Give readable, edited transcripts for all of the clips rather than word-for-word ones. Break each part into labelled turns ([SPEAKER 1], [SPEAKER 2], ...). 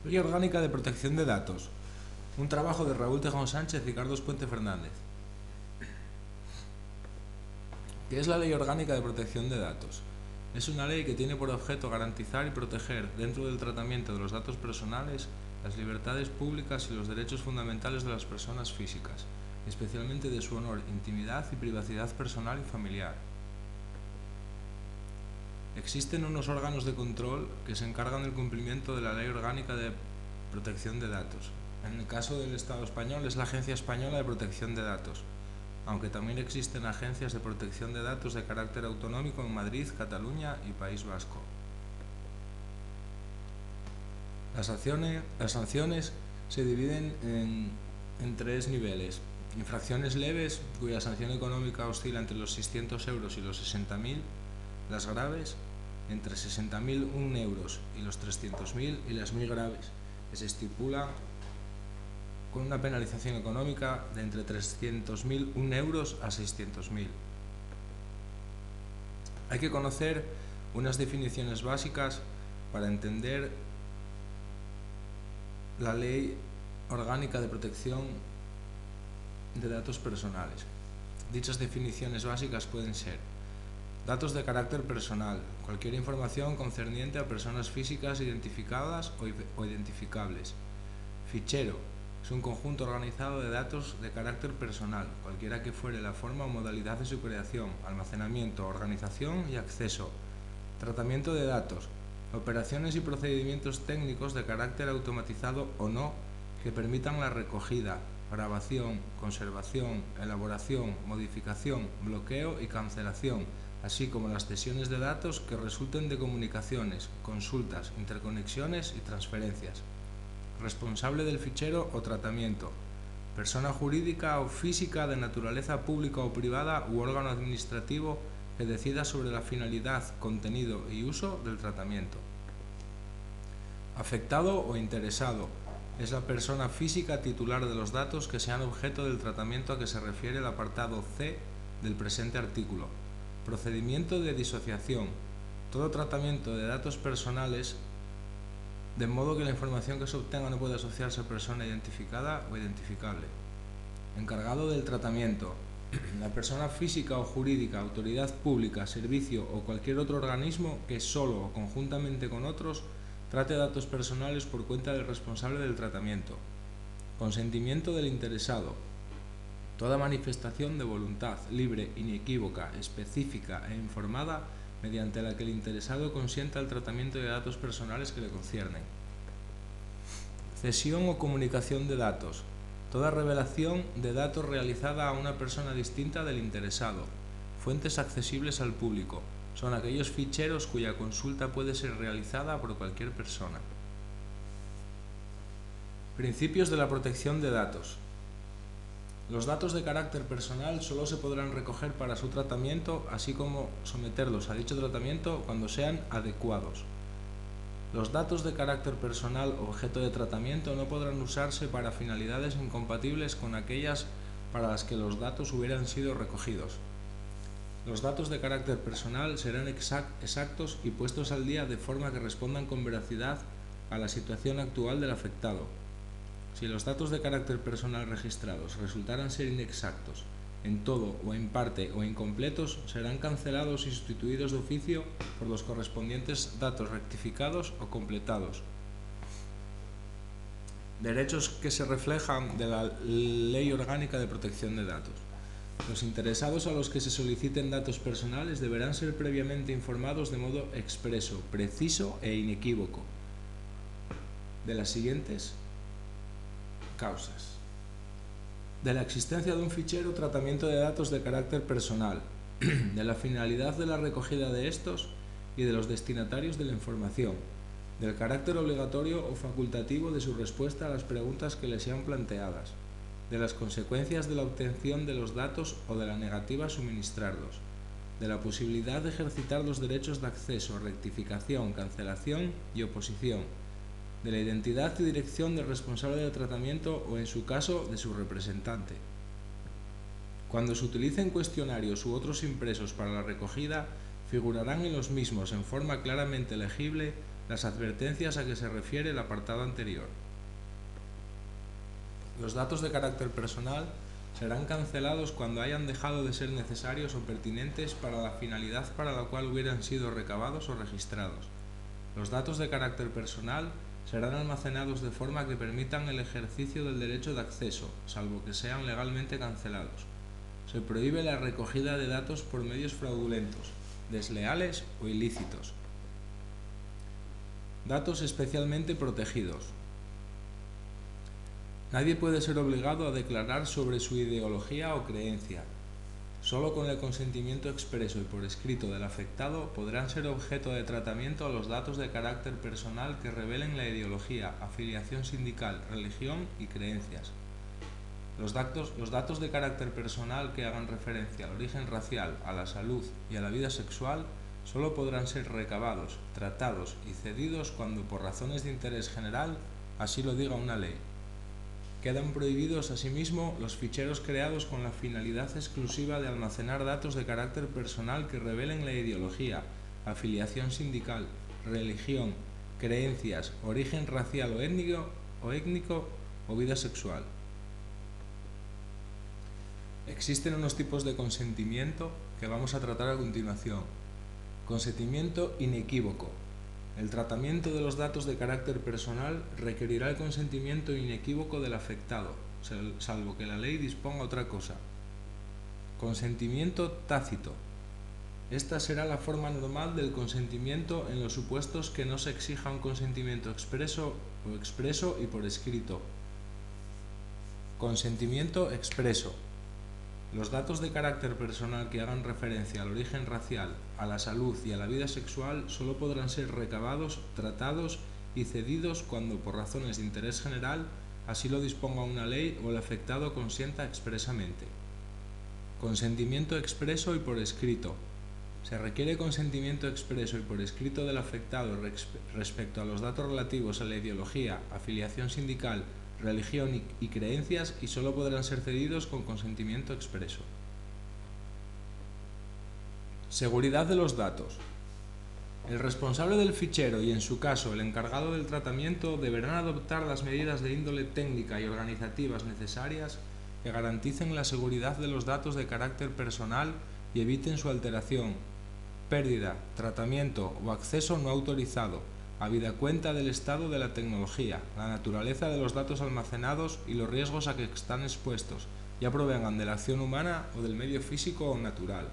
[SPEAKER 1] Ley Orgánica de Protección de Datos. Un trabajo de Raúl Tejón Sánchez y Carlos Puente Fernández. ¿Qué es la Ley Orgánica de Protección de Datos? Es una ley que tiene por objeto garantizar y proteger, dentro del tratamiento de los datos personales, las libertades públicas y los derechos fundamentales de las personas físicas, especialmente de su honor, intimidad y privacidad personal y familiar. Existen unos órganos de control que se encargan del cumplimiento de la Ley Orgánica de Protección de Datos. En el caso del Estado español es la Agencia Española de Protección de Datos, aunque también existen agencias de protección de datos de carácter autonómico en Madrid, Cataluña y País Vasco. Las sanciones se dividen en tres niveles. Infracciones leves, cuya sanción económica oscila entre los 600 euros y los 60.000. Las graves, entre 60.001 euros y los 300.000, y las muy graves, que se estipula con una penalización económica de entre 300.001 euros a 600.000. Hay que conocer unas definiciones básicas para entender la Ley Orgánica de Protección de Datos Personales. Dichas definiciones básicas pueden ser: datos de carácter personal, cualquier información concerniente a personas físicas identificadas o identificables. Fichero, es un conjunto organizado de datos de carácter personal, cualquiera que fuere la forma o modalidad de su creación, almacenamiento, organización y acceso. Tratamiento de datos, operaciones y procedimientos técnicos de carácter automatizado o no que permitan la recogida, grabación, conservación, elaboración, modificación, bloqueo y cancelación, así como las cesiones de datos que resulten de comunicaciones, consultas, interconexiones y transferencias. Responsable del fichero o tratamiento, persona jurídica o física de naturaleza pública o privada u órgano administrativo que decida sobre la finalidad, contenido y uso del tratamiento. Afectado o interesado, es la persona física titular de los datos que sean objeto del tratamiento a que se refiere el apartado C del presente artículo. Procedimiento de disociación, todo tratamiento de datos personales de modo que la información que se obtenga no pueda asociarse a persona identificada o identificable. Encargado del tratamiento, la persona física o jurídica, autoridad pública, servicio o cualquier otro organismo que solo o conjuntamente con otros trate datos personales por cuenta del responsable del tratamiento. Consentimiento del interesado, toda manifestación de voluntad libre, inequívoca, específica e informada mediante la que el interesado consienta el tratamiento de datos personales que le conciernen. Cesión o comunicación de datos, toda revelación de datos realizada a una persona distinta del interesado. Fuentes accesibles al público, son aquellos ficheros cuya consulta puede ser realizada por cualquier persona. Principios de la protección de datos. Los datos de carácter personal solo se podrán recoger para su tratamiento, así como someterlos a dicho tratamiento cuando sean adecuados. Los datos de carácter personal objeto de tratamiento no podrán usarse para finalidades incompatibles con aquellas para las que los datos hubieran sido recogidos. Los datos de carácter personal serán exactos y puestos al día de forma que respondan con veracidad a la situación actual del afectado. Si los datos de carácter personal registrados resultaran ser inexactos, en todo o en parte o incompletos, serán cancelados y sustituidos de oficio por los correspondientes datos rectificados o completados. Derechos que se reflejan de la Ley Orgánica de Protección de Datos. Los interesados a los que se soliciten datos personales deberán ser previamente informados de modo expreso, preciso e inequívoco de las siguientes causas: de la existencia de un fichero o tratamiento de datos de carácter personal, de la finalidad de la recogida de estos y de los destinatarios de la información, del carácter obligatorio o facultativo de su respuesta a las preguntas que les sean planteadas, de las consecuencias de la obtención de los datos o de la negativa a suministrarlos, de la posibilidad de ejercitar los derechos de acceso, rectificación, cancelación y oposición, de la identidad y dirección del responsable del tratamiento o, en su caso, de su representante. Cuando se utilicen cuestionarios u otros impresos para la recogida, figurarán en los mismos, en forma claramente legible, las advertencias a que se refiere el apartado anterior. Los datos de carácter personal serán cancelados cuando hayan dejado de ser necesarios o pertinentes para la finalidad para la cual hubieran sido recabados o registrados. Los datos de carácter personal serán almacenados de forma que permitan el ejercicio del derecho de acceso, salvo que sean legalmente cancelados. Se prohíbe la recogida de datos por medios fraudulentos, desleales o ilícitos. Datos especialmente protegidos. Nadie puede ser obligado a declarar sobre su ideología o creencia. Solo con el consentimiento expreso y por escrito del afectado podrán ser objeto de tratamiento a los datos de carácter personal que revelen la ideología, afiliación sindical, religión y creencias. Los datos de carácter personal que hagan referencia al origen racial, a la salud y a la vida sexual solo podrán ser recabados, tratados y cedidos cuando por razones de interés general así lo diga una ley. Quedan prohibidos asimismo los ficheros creados con la finalidad exclusiva de almacenar datos de carácter personal que revelen la ideología, afiliación sindical, religión, creencias, origen racial o étnico o vida sexual. Existen unos tipos de consentimiento que vamos a tratar a continuación. Consentimiento inequívoco. El tratamiento de los datos de carácter personal requerirá el consentimiento inequívoco del afectado, salvo que la ley disponga otra cosa. Consentimiento tácito. Esta será la forma normal del consentimiento en los supuestos que no se exija un consentimiento expreso y por escrito. Consentimiento expreso. Los datos de carácter personal que hagan referencia al origen racial, a la salud y a la vida sexual solo podrán ser recabados, tratados y cedidos cuando, por razones de interés general, así lo disponga una ley o el afectado consienta expresamente. Consentimiento expreso y por escrito. Se requiere consentimiento expreso y por escrito del afectado respecto a los datos relativos a la ideología, afiliación sindical, religión y creencias y solo podrán ser cedidos con consentimiento expreso. Seguridad de los datos. El responsable del fichero y, en su caso, el encargado del tratamiento deberán adoptar las medidas de índole técnica y organizativas necesarias que garanticen la seguridad de los datos de carácter personal y eviten su alteración, pérdida, tratamiento o acceso no autorizado, habida cuenta del estado de la tecnología, la naturaleza de los datos almacenados y los riesgos a que están expuestos, ya provengan de la acción humana o del medio físico o natural.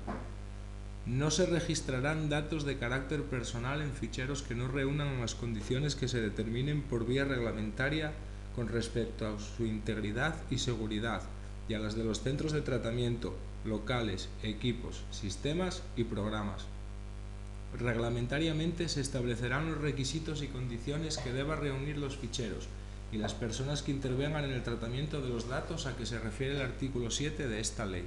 [SPEAKER 1] No se registrarán datos de carácter personal en ficheros que no reúnan las condiciones que se determinen por vía reglamentaria con respecto a su integridad y seguridad y a las de los centros de tratamiento, locales, equipos, sistemas y programas. Reglamentariamente se establecerán los requisitos y condiciones que deban reunir los ficheros y las personas que intervengan en el tratamiento de los datos a que se refiere el artículo 7 de esta ley.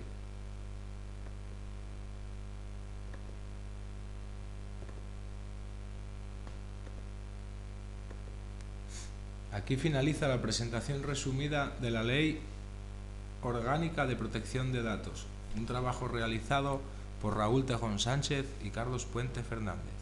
[SPEAKER 1] Aquí finaliza la presentación resumida de la Ley Orgánica de Protección de Datos, un trabajo realizado por Raúl Tejón Sánchez y Carlos Puente Fernández.